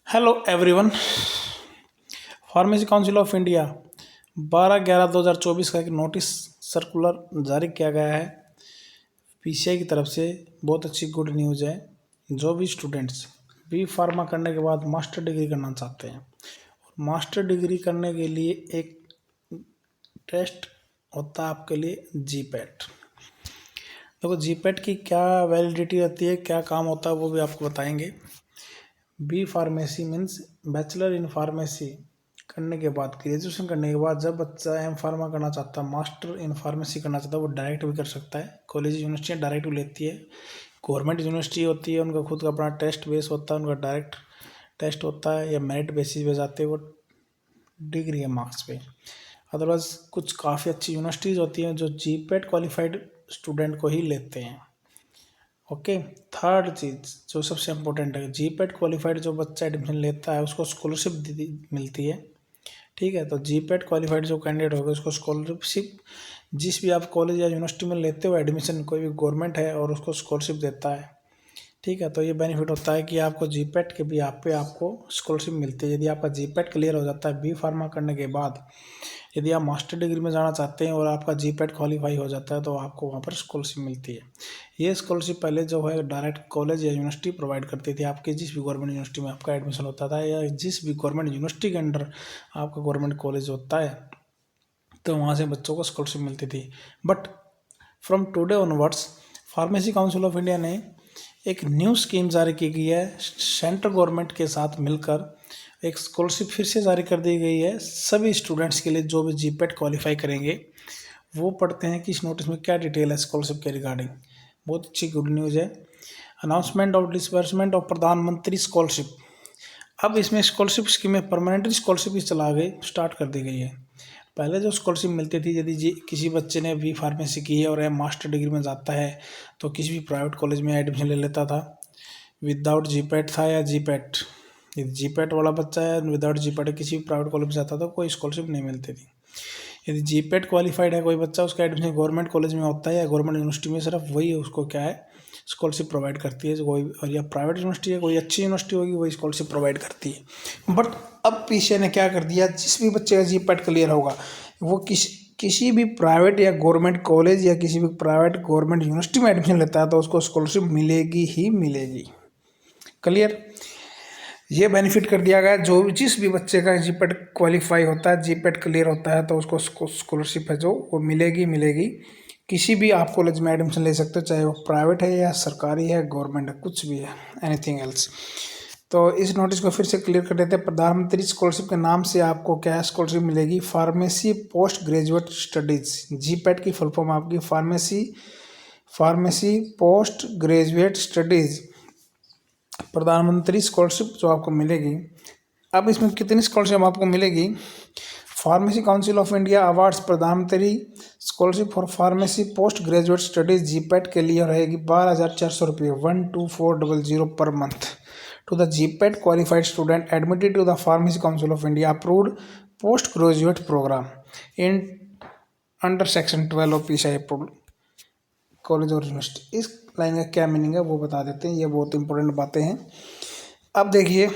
Hello everyone. Pharmacy council of India 12/11/2024 का एक notice circular जारी किया गया है पीसीआई की तरफ से। बहुत अच्छी गुड न्यूज़ है। जो भी स्टूडेंट्स बी फार्मा करने के बाद मास्टर डिग्री करना चाहते हैं, मास्टर डिग्री करने के लिए एक टेस्ट होता है आपके लिए जीपैट। देखो जीपैट की क्या वैलिडिटी रहती है, क्या काम होता है, वो भी आपको बताएंगे। B pharmacy means bachelor in pharmacy करने के बाद, ग्रेजुएशन करने के बाद जब बच्चा एम फार्मा करना चाहता है, मास्टर इन फार्मेसी करना चाहता है, वो डायरेक्ट भी कर सकता है। कॉलेज यूनिवर्सिटियाँ डायरेक्ट भी लेती है। गवर्नमेंट यूनिवर्सिटी होती है, उनका खुद का अपना टेस्ट बेस होता है, उनका डायरेक्ट टेस्ट होता है या मेरिट बेसिस पे जाते हैं वो डिग्री है मार्क्स पे। अदरवाइज कुछ काफ़ी अच्छी यूनिवर्सिटीज़ होती हैं जो जीपैट क्वालिफाइड स्टूडेंट को ही लेते हैं। ओके, थर्ड चीज़ जो सबसे इम्पोर्टेंट है, जीपैट क्वालिफाइड जो बच्चा एडमिशन लेता है उसको स्कॉलरशिप मिलती है। ठीक है, तो जीपैट क्वालिफाइड जो कैंडिडेट होगा उसको स्कॉलरशिप, जिस भी आप कॉलेज या यूनिवर्सिटी में लेते हो एडमिशन, कोई भी गवर्नमेंट है और उसको स्कॉलरशिप देता है। ठीक है, तो ये बेनिफिट होता है कि आपको जीपैट के भी आप पे आपको स्कॉलरशिप मिलती है। यदि आपका जीपैट क्लियर हो जाता है बी फार्मा करने के बाद, यदि आप मास्टर डिग्री में जाना चाहते हैं और आपका जीपैट क्वालिफाई हो जाता है तो आपको वहाँ पर स्कॉलरशिप मिलती है। ये स्कॉलरशिप पहले जो है डायरेक्ट कॉलेज या यूनिवर्सिटी प्रोवाइड करती थी। आपके जिस भी गवर्नमेंट यूनिवर्सिटी में आपका एडमिशन होता था या जिस भी गवर्नमेंट यूनिवर्सिटी के अंडर आपका गवर्नमेंट कॉलेज होता है, तो वहाँ से बच्चों को स्कॉलरशिप मिलती थी। But from today onwards pharmacy council of India ने एक न्यू स्कीम जारी की गई है। सेंट्रल गवर्नमेंट के साथ मिलकर एक स्कॉलरशिप फिर से जारी कर दी गई है सभी स्टूडेंट्स के लिए जो भी जीपैट क्वालिफाई करेंगे। वो पढ़ते हैं कि इस नोटिस में क्या डिटेल है स्कॉलरशिप के रिगार्डिंग। बहुत अच्छी गुड न्यूज़ है। अनाउंसमेंट ऑफ डिसबर्समेंट ऑफ प्रधानमंत्री स्कॉलरशिप। अब इसमें स्कॉलरशिप स्कीम में परमानेंटली स्कॉलरशिप भी चला गई, स्टार्ट कर दी गई है। पहले जो स्कॉलरशिप मिलती थी, यदि किसी बच्चे ने बी फार्मेसी की है और मास्टर डिग्री में जाता है तो किसी भी प्राइवेट कॉलेज में एडमिशन ले लेता था, विदाउट जीपैट था या जीपैट। यदि जीपैट वाला बच्चा है विदाउट जीपैट किसी भी प्राइवेट कॉलेज में जाता था, कोई स्कॉलरशिप नहीं मिलती थी। यदि जीपैट क्वालिफाइड है कोई बच्चा, उसका एडमिशन गवर्नमेंट कॉलेज में होता है या गवर्नमेंट यूनिवर्सिटी में, सिर्फ वही उसको क्या है स्कॉलरशिप प्रोवाइड करती है। कोई और या प्राइवेट यूनिवर्सिटी है, कोई अच्छी यूनिवर्सिटी होगी वही स्कॉलरशिप प्रोवाइड करती है। बट अब पीछे ने क्या कर दिया, जिस भी बच्चे का जीपैट क्लियर होगा वो किसी भी प्राइवेट या गवर्नमेंट कॉलेज या किसी भी प्राइवेट गवर्नमेंट यूनिवर्सिटी में एडमिशन लेता है तो उसको स्कॉलरशिप मिलेगी ही मिलेगी। क्लियर, ये बेनिफिट कर दिया गया। जो जिस भी बच्चे का जीपैट क्वालिफाई होता है, जीपैट क्लियर होता है, तो उसको स्कॉलरशिप है जो वो मिलेगी मिलेगी। किसी भी आप कॉलेज में एडमिशन ले सकते हो, चाहे वो प्राइवेट है या सरकारी है, गवर्नमेंट है, कुछ भी है, एनीथिंग एल्स। तो इस नोटिस को फिर से क्लियर कर देते हैं। प्रधानमंत्री स्कॉलरशिप के नाम से आपको क्या स्कॉलरशिप मिलेगी, pharmacy post graduate studies. GPAT की फुल फॉर्म आपकी फार्मेसी पोस्ट ग्रेजुएट स्टडीज प्रधानमंत्री स्कॉलरशिप जो आपको मिलेगी। अब इसमें कितनी स्कॉलरशिप आपको मिलेगी, pharmacy council of India awards प्रधानमंत्री scholarship for pharmacy post graduate studies GPAT के लिए रहेगी 12,400 रुपये, 12,400 per month to the GPAT qualified student admitted to the pharmacy council of India approved post graduate program in under section 12 of PCI approved college और university. इस line का क्या meaning है वो बता देते हैं, ये बहुत इंपॉर्टेंट बातें हैं। अब देखिए,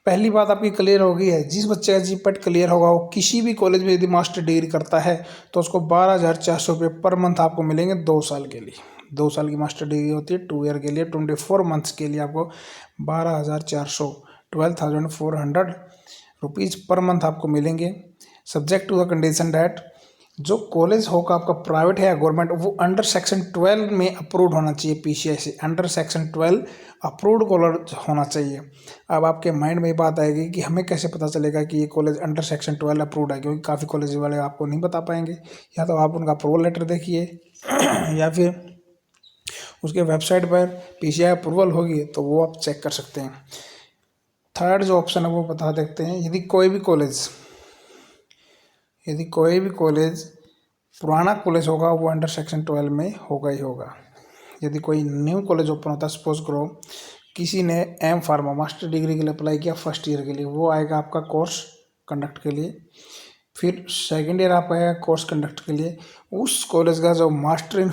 पहली बात आपकी क्लियर हो गई है, जिस बच्चे का जीपैट क्लियर होगा वो किसी भी कॉलेज में यदि मास्टर डिग्री करता है तो उसको 12,400 रुपये पर मंथ आपको मिलेंगे 2 साल के लिए। 2 साल की मास्टर डिग्री होती है, 2 ईयर के लिए 24 मंथ्स के लिए आपको 12,400 12,400 रुपीज़ पर मंथ आपको मिलेंगे। Subject to the condition that जो कॉलेज होगा आपका प्राइवेट है या गवर्नमेंट, वो अंडर सेक्शन 12 में अप्रूव्ड होना चाहिए पीसीआई से। अंडर सेक्शन 12 अप्रूव्ड कॉलेज होना चाहिए। अब आपके माइंड में ये बात आएगी कि हमें कैसे पता चलेगा कि ये कॉलेज अंडर सेक्शन 12 अप्रूव्ड है, क्योंकि काफ़ी कॉलेज वाले आपको नहीं बता पाएंगे। या तो आप उनका अप्रूवल लेटर देखिए या फिर उसके वेबसाइट पर पीसीआई अप्रूवल होगी तो वो आप चेक कर सकते हैं। थर्ड जो ऑप्शन है वो बता देखते हैं, यदि कोई भी कॉलेज पुराना कॉलेज होगा वो अंडर सेक्शन 12 में होगा ही होगा। यदि कोई न्यू कॉलेज ओपन होता है, सपोज करो किसी ने एम फार्मा मास्टर डिग्री के लिए अप्लाई किया फर्स्ट ईयर के लिए, वो आएगा आपका कोर्स कंडक्ट के लिए। फिर सेकेंड ईयर आप आएगा कोर्स कंडक्ट के लिए। उस कॉलेज का जो मास्टर इन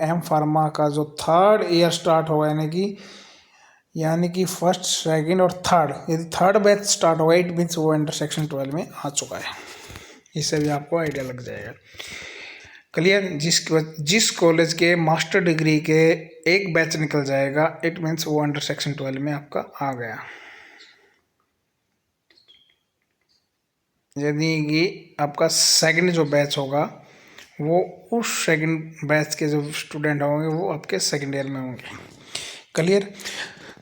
एम फार्मा का जो थर्ड ईयर स्टार्ट होगा, यानी कि यानी कि फर्स्ट, सेकंड और थर्ड, यदि थर्ड बैच स्टार्ट होगा इट मीन्स वो अंडर सेक्शन 12 में आ चुका है। इससे भी आपको आइडिया लग जाएगा। क्लियर। जिस कॉलेज के मास्टर डिग्री के एक बैच निकल जाएगा इट मीन्स वो अंडर सेक्शन 12 में आपका आ गया। यदि कि आपका सेकंड जो बैच होगा वो उस सेकंड बैच के जो स्टूडेंट होंगे वो आपके सेकंड ईयर में होंगे। क्लियर।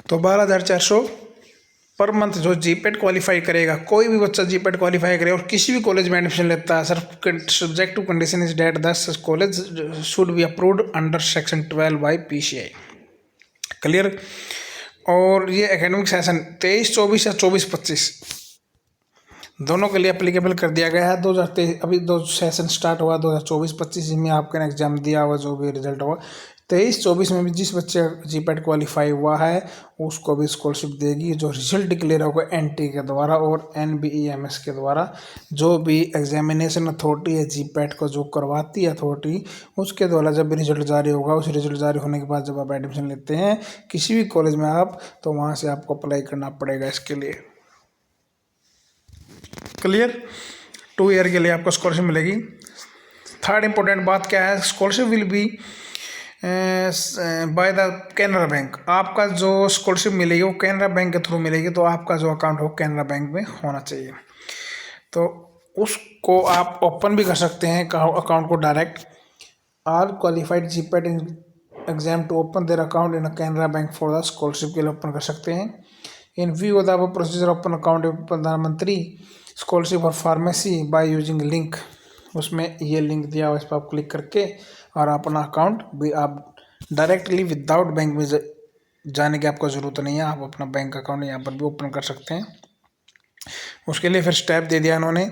तो 12,400 पर मंथ जो जीपेट क्वालिफाई करेगा, कोई भी बच्चा जीपेट क्वालिफाई करे और किसी भी कॉलेज में एडमिशन लेता है, sir subject to condition is that this college should be approved under section 12 by PCI। Clear. और ये एकेडमिक सेशन 23-24 या 24-25 दोनों के लिए एप्लीकेबल कर दिया गया है। 2023 अभी दो सेशन स्टार्ट हुआ 2024-25 में आपका एग्जाम दिया हुआ जो भी रिजल्ट हुआ 23-24 में भी जिस बच्चे जीपेट क्वालिफाई हुआ है उसको भी स्कॉलरशिप देगी। जो रिजल्ट डिक्लेयर होगा NT के द्वारा और NBEMS के द्वारा, जो भी एग्जामिनेशन अथॉरिटी है जीपेट को जो करवाती है अथॉरिटी, उसके द्वारा जब भी रिजल्ट जारी होगा, उस रिजल्ट जारी होने के बाद जब आप एडमिशन लेते हैं किसी भी कॉलेज में आप, तो वहाँ से आपको अप्लाई करना पड़ेगा इसके लिए। क्लियर। 2 ईयर के लिए आपको स्कॉलरशिप मिलेगी। थर्ड इंपॉर्टेंट बात क्या है, scholarship will be by the Canara bank. आपका जो स्कॉलरशिप मिलेगी वो कैनरा बैंक के थ्रू मिलेगी, तो आपका जो अकाउंट हो कैनरा बैंक में होना चाहिए। तो उसको आप ओपन भी कर सकते हैं अकाउंट को direct. All qualified GPAT exam to open their account in Canara Bank for the scholarship के लिए ओपन कर सकते हैं। In view of the procedure open account प्रधानमंत्री scholarship for pharmacy by using link, उसमें ये लिंक दिया हुआ, इस पर आप क्लिक करके और अपना अकाउंट भी आप डायरेक्टली विदाउट बैंक में जाने की आपको ज़रूरत नहीं है, आप अपना बैंक अकाउंट यहाँ पर भी ओपन कर सकते हैं। उसके लिए फिर स्टेप दे दिया उन्होंने,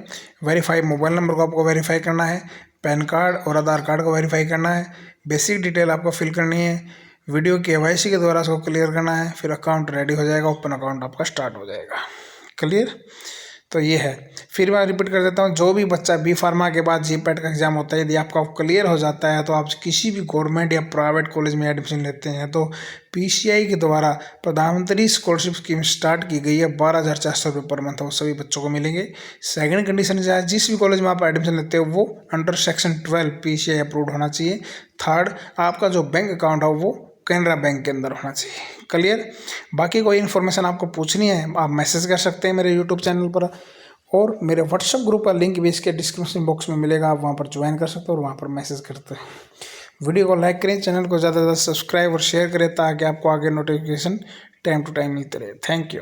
वेरीफाई मोबाइल नंबर को आपको वेरीफाई करना है, पैन कार्ड और आधार कार्ड को वेरीफाई करना है, बेसिक डिटेल आपको फिल करनी है, वीडियो KYC के द्वारा उसको क्लियर करना है, फिर अकाउंट रेडी हो जाएगा, ओपन अकाउंट आपका स्टार्ट हो जाएगा। क्लियर। तो ये है। फिर मैं रिपीट कर देता हूँ, जो भी बच्चा B फार्मा के बाद जीपेट का एग्जाम होता है, यदि आपका क्लियर हो जाता है तो आप किसी भी गवर्नमेंट या प्राइवेट कॉलेज में एडमिशन लेते हैं तो PCI के द्वारा प्रधानमंत्री स्कॉलरशिप स्कीम स्टार्ट की गई है। 12,400 रुपये पर मंथ वो सभी बच्चों को मिलेंगे। सेकंड कंडीशन है जिस भी कॉलेज में आप एडमिशन लेते हो वो अंडर सेक्शन 12 PCI अप्रूव्ड होना चाहिए। थर्ड, आपका जो बैंक अकाउंट है वो कैनरा बैंक के अंदर होना चाहिए। क्लियर। बाकी कोई इन्फॉर्मेशन आपको पूछनी है आप मैसेज कर सकते हैं मेरे यूट्यूब चैनल पर, और मेरे व्हाट्सएप ग्रुप का लिंक भी इसके डिस्क्रिप्शन बॉक्स में मिलेगा, आप वहाँ पर ज्वाइन कर सकते हो और वहाँ पर मैसेज करते हैं। वीडियो को लाइक करें, चैनल को ज़्यादा से ज़्यादा सब्सक्राइब और शेयर करें ताकि आपको आगे नोटिफिकेशन टाइम टू टाइम मिलते रहे। Thank you.